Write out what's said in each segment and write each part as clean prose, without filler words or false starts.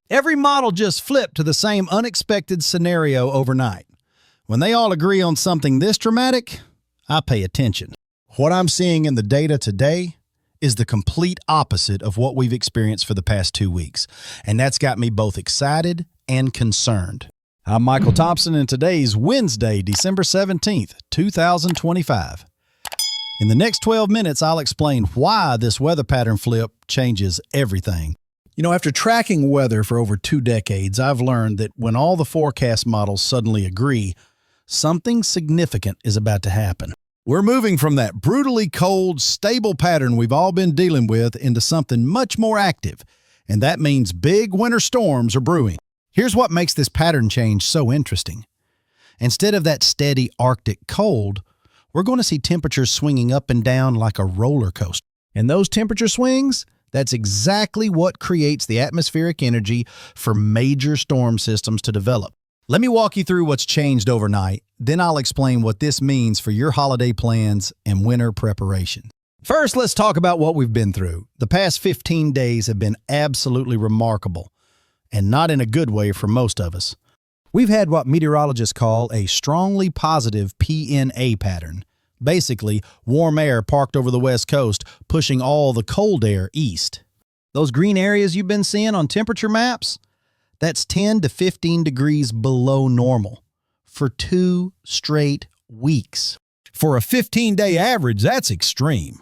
Every model just flipped to the same unexpected scenario overnight. When they all agree on something this dramatic, I pay attention. What I'm seeing in the data today is the complete opposite of what we've experienced for the past 2 weeks, and that's got me both excited and concerned. I'm Michael Thompson, and today's Wednesday, December 17th, 2025. In the next 12 minutes, I'll explain why this weather pattern flip changes everything. You know, after tracking weather for over 2 decades, I've learned that when all the forecast models suddenly agree, something significant is about to happen. We're moving from that brutally cold, stable pattern we've all been dealing with into something much more active, and that means big winter storms are brewing. Here's what makes this pattern change so interesting. Instead of that steady Arctic cold, we're going to see temperatures swinging up and down like a roller coaster. And those temperature swings, that's exactly what creates the atmospheric energy for major storm systems to develop. Let me walk you through what's changed overnight, then I'll explain what this means for your holiday plans and winter preparation. First, let's talk about what we've been through. The past 15 days have been absolutely remarkable, and not in a good way for most of us. We've had what meteorologists call a strongly positive PNA pattern. Basically, warm air parked over the west coast, pushing all the cold air east. Those green areas you've been seeing on temperature maps? That's 10 to 15 degrees below normal for 2 straight weeks. For a 15-day average, that's extreme.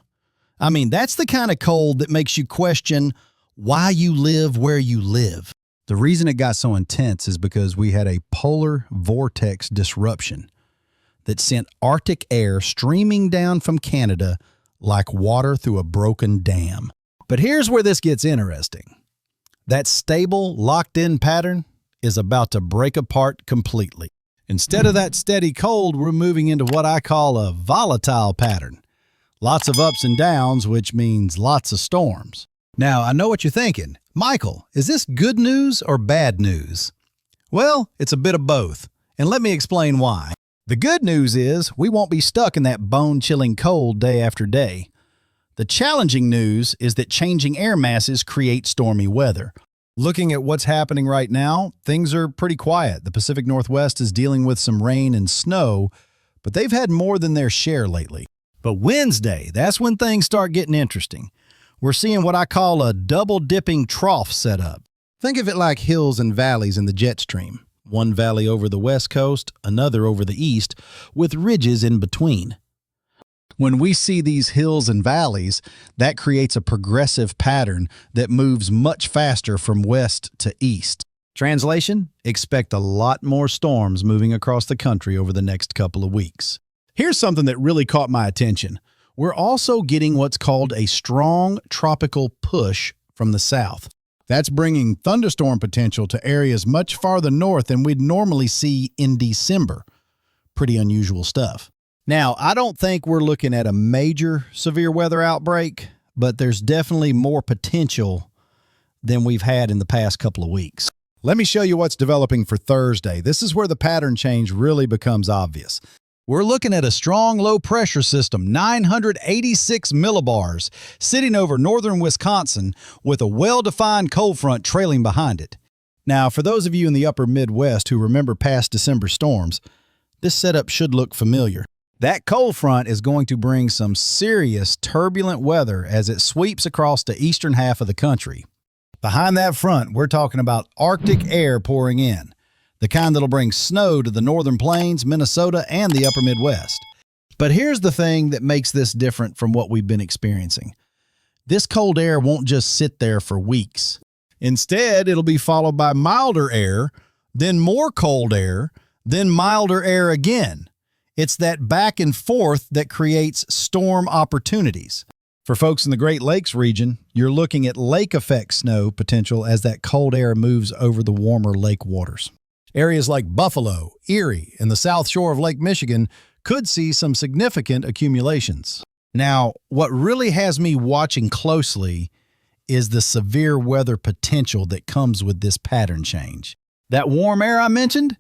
I mean, that's the kind of cold that makes you question why you live where you live. The reason it got so intense is because we had a polar vortex disruption that sent Arctic air streaming down from Canada like water through a broken dam. But here's where this gets interesting. That stable, locked-in pattern is about to break apart completely. Instead of that steady cold, we're moving into what I call a volatile pattern. Lots of ups and downs, which means lots of storms. Now, I know what you're thinking. Michael, is this good news or bad news? Well, it's a bit of both, and let me explain why. The good news is we won't be stuck in that bone-chilling cold day after day. The challenging news is that changing air masses create stormy weather. Looking at what's happening right now, things are pretty quiet. The Pacific Northwest is dealing with some rain and snow, but they've had more than their share lately. But Wednesday, that's when things start getting interesting. We're seeing what I call a double-dipping trough setup. Think of it like hills and valleys in the jet stream. One valley over the west coast, another over the east, with ridges in between. When we see these hills and valleys, that creates a progressive pattern that moves much faster from west to east. Translation: expect a lot more storms moving across the country over the next couple of weeks. Here's something that really caught my attention. We're also getting what's called a strong tropical push from the south. That's bringing thunderstorm potential to areas much farther north than we'd normally see in December. Pretty unusual stuff. Now, I don't think we're looking at a major severe weather outbreak, but there's definitely more potential than we've had in the past couple of weeks. Let me show you what's developing for Thursday. This is where the pattern change really becomes obvious. We're looking at a strong low-pressure system, 986 millibars, sitting over northern Wisconsin with a well-defined cold front trailing behind it. Now, for those of you in the upper Midwest who remember past December storms, this setup should look familiar. That cold front is going to bring some serious turbulent weather as it sweeps across the eastern half of the country. Behind that front, we're talking about Arctic air pouring in. The kind that'll bring snow to the northern plains, Minnesota, and the upper Midwest. But here's the thing that makes this different from what we've been experiencing. This cold air won't just sit there for weeks. Instead, it'll be followed by milder air, then more cold air, then milder air again. It's that back and forth that creates storm opportunities. For folks in the Great Lakes region, you're looking at lake effect snow potential as that cold air moves over the warmer lake waters. Areas like Buffalo, Erie, and the South Shore of Lake Michigan could see some significant accumulations. Now, what really has me watching closely is the severe weather potential that comes with this pattern change. That warm air I mentioned,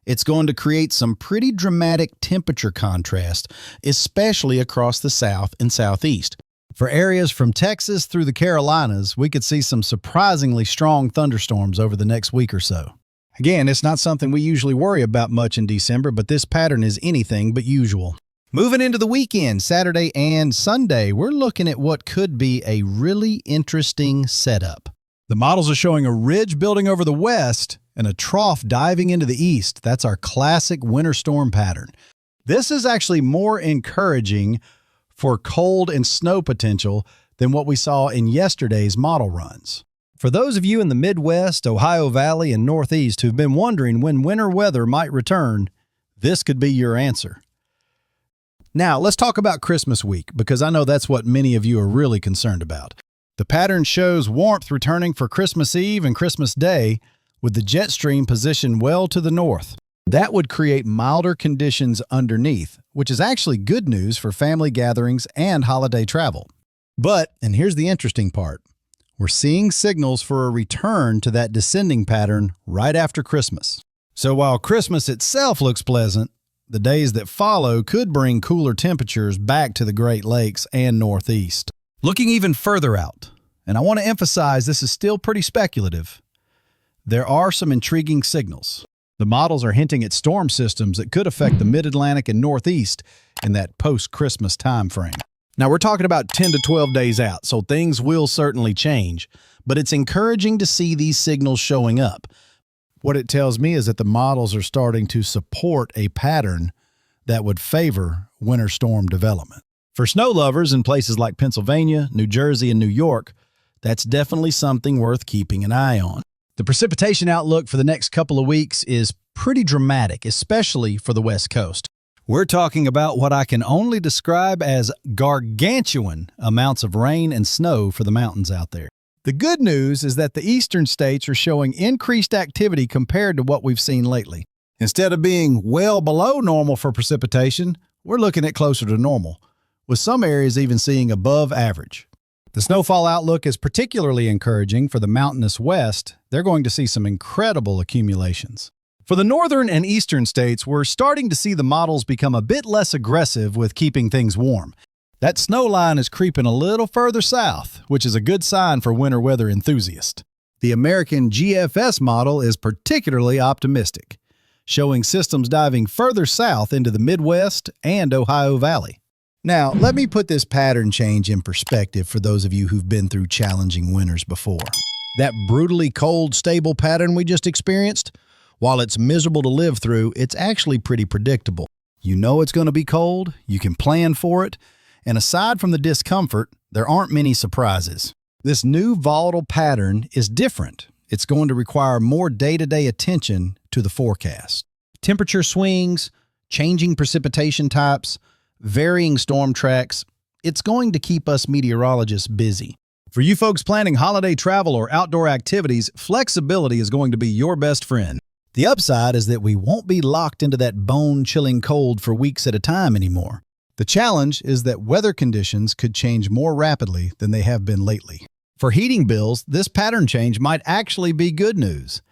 it's going to create some pretty dramatic temperature contrast, especially across the south and southeast. For areas from Texas through the Carolinas, we could see some surprisingly strong thunderstorms over the next week or so. Again, it's not something we usually worry about much in December, but this pattern is anything but usual. Moving into the weekend, Saturday and Sunday, we're looking at what could be a really interesting setup. The models are showing a ridge building over the west and a trough diving into the east. That's our classic winter storm pattern. This is actually more encouraging for cold and snow potential than what we saw in yesterday's model runs. For those of you in the Midwest, Ohio Valley, and Northeast who've been wondering when winter weather might return, this could be your answer. Now, let's talk about Christmas week, because I know that's what many of you are really concerned about. The pattern shows warmth returning for Christmas Eve and Christmas Day, with the jet stream positioned well to the north. That would create milder conditions underneath, which is actually good news for family gatherings and holiday travel. But, and here's the interesting part, we're seeing signals for a return to that descending pattern right after Christmas. So while Christmas itself looks pleasant, the days that follow could bring cooler temperatures back to the Great Lakes and Northeast. Looking even further out, and I want to emphasize this is still pretty speculative, there are some intriguing signals. The models are hinting at storm systems that could affect the Mid-Atlantic and Northeast in that post-Christmas time frame. Now, we're talking about 10 to 12 days out, so things will certainly change, but it's encouraging to see these signals showing up. What it tells me is that the models are starting to support a pattern that would favor winter storm development. For snow lovers in places like Pennsylvania, New Jersey, and New York, that's definitely something worth keeping an eye on. The precipitation outlook for the next couple of weeks is pretty dramatic, especially for the West Coast. We're talking about what I can only describe as gargantuan amounts of rain and snow for the mountains out there. The good news is that the eastern states are showing increased activity compared to what we've seen lately. Instead of being well below normal for precipitation, we're looking at closer to normal, with some areas even seeing above average. The snowfall outlook is particularly encouraging for the mountainous west. They're going to see some incredible accumulations. For the northern and eastern states, we're starting to see the models become a bit less aggressive with keeping things warm. That snow line is creeping a little further south, which is a good sign for winter weather enthusiasts. The American GFS model is particularly optimistic, showing systems diving further south into the Midwest and Ohio Valley. Now, let me put this pattern change in perspective for those of you who've been through challenging winters before. That brutally cold, stable pattern we just experienced, while it's miserable to live through, it's actually pretty predictable. You know it's going to be cold, you can plan for it, and aside from the discomfort, there aren't many surprises. This new volatile pattern is different. It's going to require more day-to-day attention to the forecast. Temperature swings, changing precipitation types, varying storm tracks, it's going to keep us meteorologists busy. For you folks planning holiday travel or outdoor activities, flexibility is going to be your best friend. The upside is that we won't be locked into that bone-chilling cold for weeks at a time anymore. The challenge is that weather conditions could change more rapidly than they have been lately. For heating bills, this pattern change might actually be good news.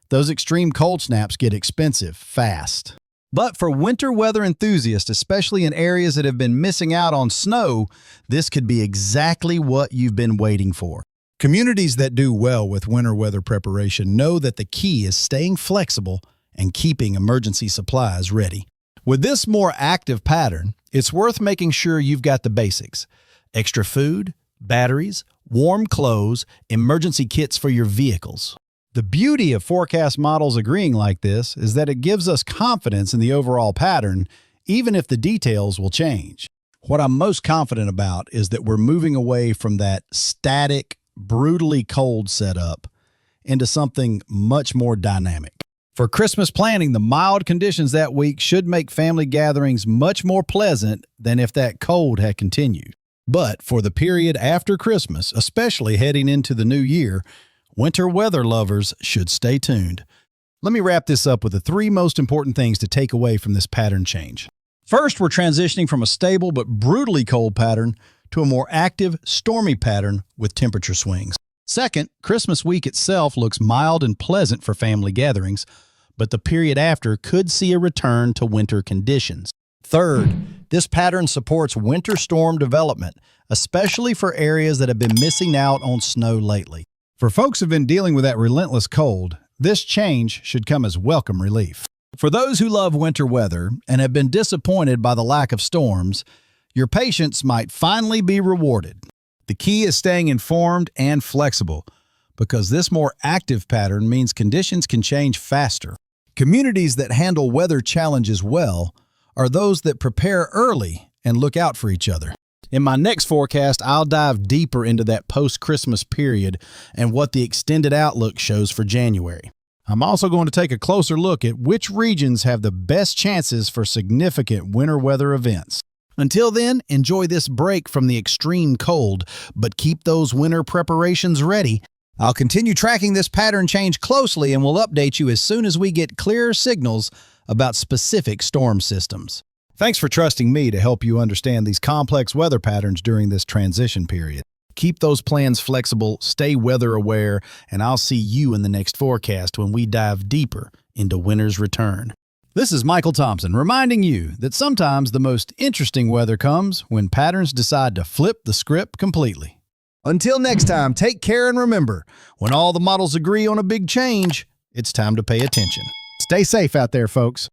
Those extreme cold snaps get expensive fast. But for winter weather enthusiasts, especially in areas that have been missing out on snow, this could be exactly what you've been waiting for. Communities that do well with winter weather preparation know that the key is staying flexible and keeping emergency supplies ready. With this more active pattern, it's worth making sure you've got the basics: extra food, batteries, warm clothes, emergency kits for your vehicles. The beauty of forecast models agreeing like this is that it gives us confidence in the overall pattern, even if the details will change. What I'm most confident about is that we're moving away from that static, brutally cold setup into something much more dynamic. For Christmas planning, the mild conditions that week should make family gatherings much more pleasant than if that cold had continued. But for the period after Christmas, especially heading into the new year, winter weather lovers should stay tuned. Let me wrap this up with the 3 most important things to take away from this pattern change. First, we're transitioning from a stable but brutally cold pattern to a more active, stormy pattern with temperature swings. Second, Christmas week itself looks mild and pleasant for family gatherings, but the period after could see a return to winter conditions. Third, this pattern supports winter storm development, especially for areas that have been missing out on snow lately. For folks who've been dealing with that relentless cold, this change should come as welcome relief. For those who love winter weather and have been disappointed by the lack of storms, your patience might finally be rewarded. The key is staying informed and flexible, because this more active pattern means conditions can change faster. Communities that handle weather challenges well are those that prepare early and look out for each other. In my next forecast, I'll dive deeper into that post-Christmas period and what the extended outlook shows for January. I'm also going to take a closer look at which regions have the best chances for significant winter weather events. Until then, enjoy this break from the extreme cold, but keep those winter preparations ready. I'll continue tracking this pattern change closely and will update you as soon as we get clearer signals about specific storm systems. Thanks for trusting me to help you understand these complex weather patterns during this transition period. Keep those plans flexible, stay weather aware, and I'll see you in the next forecast when we dive deeper into winter's return. This is Michael Thompson reminding you that sometimes the most interesting weather comes when patterns decide to flip the script completely. Until next time, take care and remember, when all the models agree on a big change, it's time to pay attention. Stay safe out there, folks.